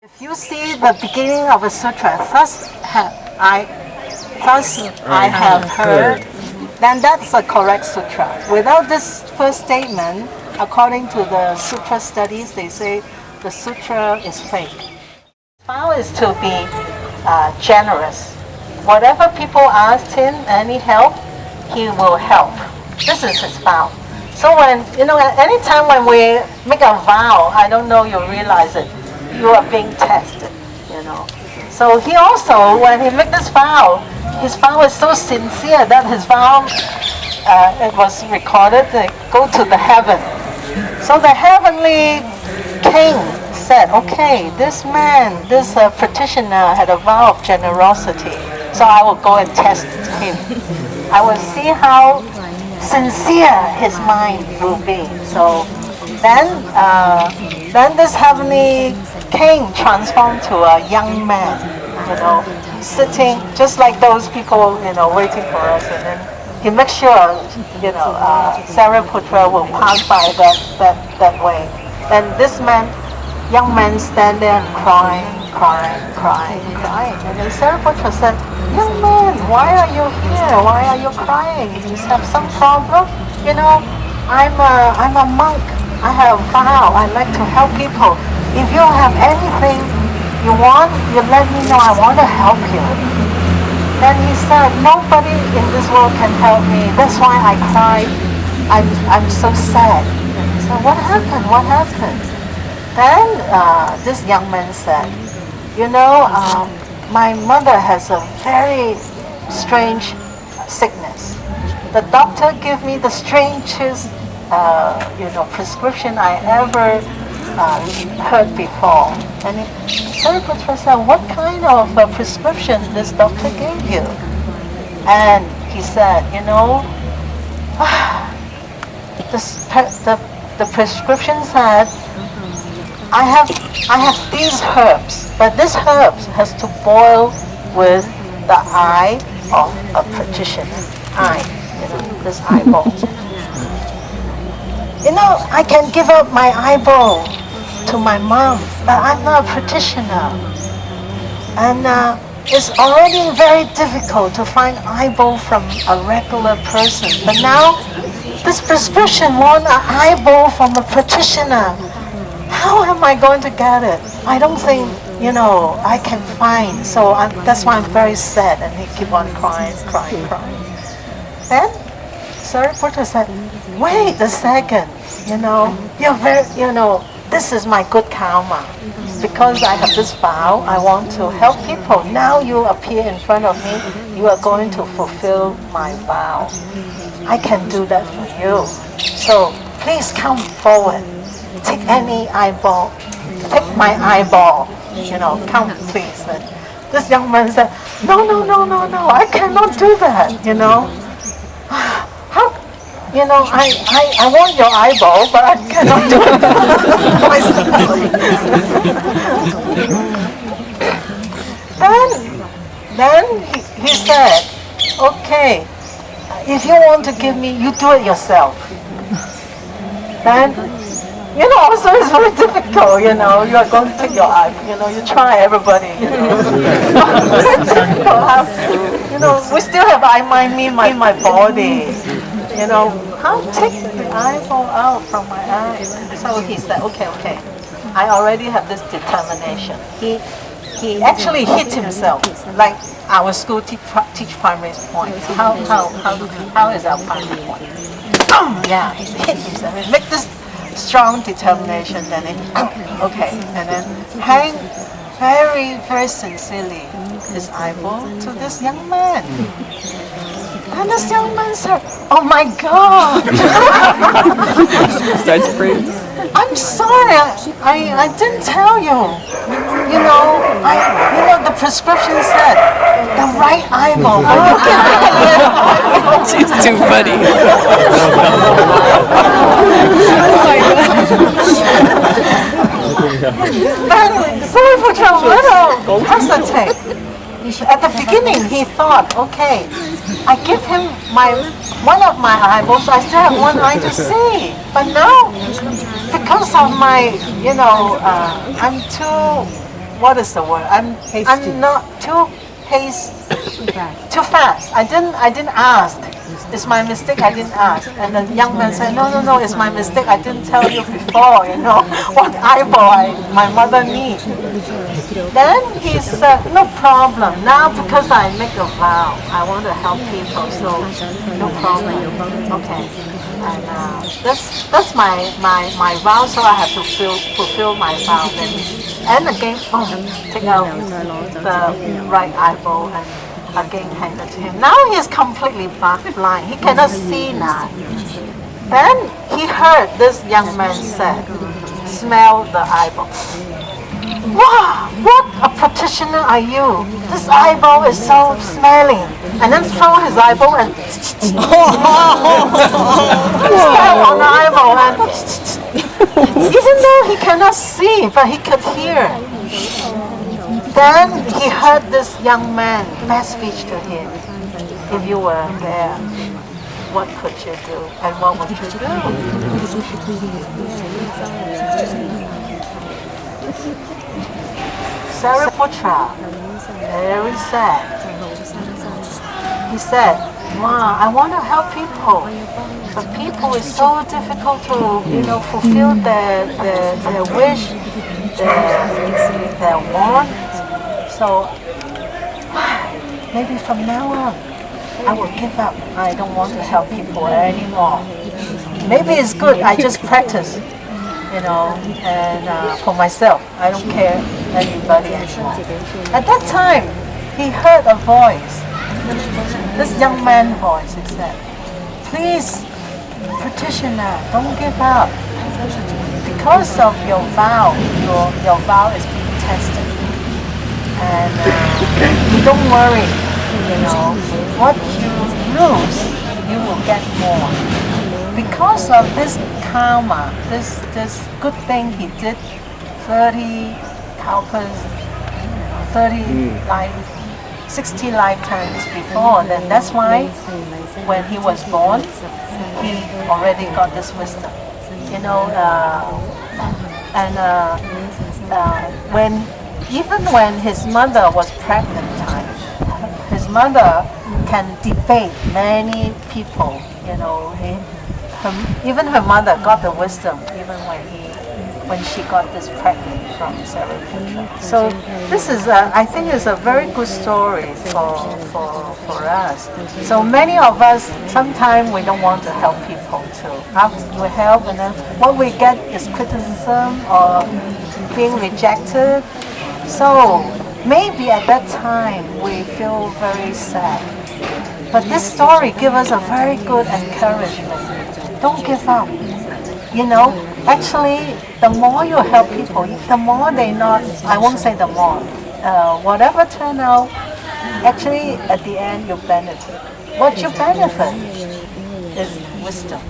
If you see the beginning of a sutra, thus I have heard, then that's a correct sutra. Without this first statement, according to the sutra studies, they say the sutra is fake. Vow is to be generous. Whatever people ask him, any help, he will help. This is his vow. So when, anytime when we make a vow, I don't know you realize it, you are being tested, So he also, when he made this vow, his vow is so sincere that his vow, it was recorded, to go to the heaven. So the heavenly king said, okay, this man, this petitioner had a vow of generosity, so I will go and test him. I will see how sincere his mind will be. So then this heavenly king transformed to a young man, sitting just like those people, waiting for us. And then he makes sure, Shariputra will pass by that way. Then this young man stand there and crying. And then Shariputra said, young man, why are you here? Why are you crying? You have some problem? I'm a monk. I have a vow. I like to help people. If you have anything you want, you let me know. I want to help you. Then he said, nobody in this world can help me. That's why I cried. I'm so sad. And he said, what happened? What happened? Then this young man said, my mother has a very strange sickness. The doctor gave me the strangest prescription I ever heard before. And Shariputras said, what kind of prescription this doctor gave you? And he said, the prescription said, I have these herbs, but this herbs has to boil with the eye of a practitioner. This eyeball. I can give up my eyeball to my mom, but I'm not a practitioner. And it's already very difficult to find eyeball from a regular person. But now, this prescription wants an eyeball from a practitioner. How am I going to get it? I don't think, I can find. So that's why I'm very sad. And he keep on crying. Then Shariputras said, wait a second, you're very, this is my good karma. Because I have this vow, I want to help people. Now you appear in front of me, you are going to fulfill my vow. I can do that for you. So please come forward. Take any eyeball. Take my eyeball. Come please. And this young man said, no, I cannot do that, How, I want your eyeball, but I cannot do it myself. Then he said, okay, if you want to give me, you do it yourself. Then, also it's very difficult, you are going to take your eye, you try everybody, we still have I, me, my body, how take the eyeball out from my eye? So he said, okay, I already have this determination. He actually hit himself, like our school teach primary points. How is our primary point? Yeah, he hit himself. He make this strong determination, then okay, and then hang very, very sincerely his eyeball to this young man. And this young man said, oh my God! Starts praying. I'm sorry, I didn't tell you. The prescription said the right eyeball. She's too funny. Then Shariputra little hesitate. At the beginning, he thought, okay, I give him one of my eyeballs, I still have one eye to see. But now, because of my, I'm too what is the word? I'm not too too fast. I didn't ask. It's my mistake. I didn't ask. And the young man said, no, it's my mistake. I didn't tell you before. What eyeball my mother needs. Then he said, no problem. Now because I make a vow, I want to help people. So no problem. Okay. And that's my vow. So I have to fulfill my vow. And again, take out the right eyeball and again hand it to him. Now he is completely blind. He cannot see now. Then he heard this young man say, smell the eyeball. Wow, what a practitioner are you? This eyeball is so smelling. And then throw his eyeball and smell on the eyeball. And even though he cannot see, but he could hear. Then he heard this young man bear speech to him. If you were there, what could you do? And what would you do? Shariputra, very sad. He said, wow, I want to help people. But people is so difficult to, fulfill their wish, their want. So maybe from now on, I will give up. I don't want to help people anymore. Maybe it's good. I just practice, and for myself. I don't care anybody anymore. At that time, he heard a voice. This young man's voice. He said, "Please, practitioner, don't give up. Because of your vow, your vow is being tested. And don't worry, what you lose, you will get more. Because of this karma, this good thing he did 30 kalpas, 60 lifetimes before, then that's why when he was born, he already got this wisdom. Even when his mother was pregnant time, his mother can debate many people. Even her mother got the wisdom even when she got this pregnant from Sariputra. So this is, I think, is a very good story for us. So many of us, sometimes we don't want to help people too. After we help, and then what we get is criticism or being rejected. So maybe at that time we feel very sad. But this story gives us a very good encouragement. Don't give up. Actually, the more you help people, the more they not, I won't say the more, whatever turn out, actually at the end you benefit. What you benefit is wisdom.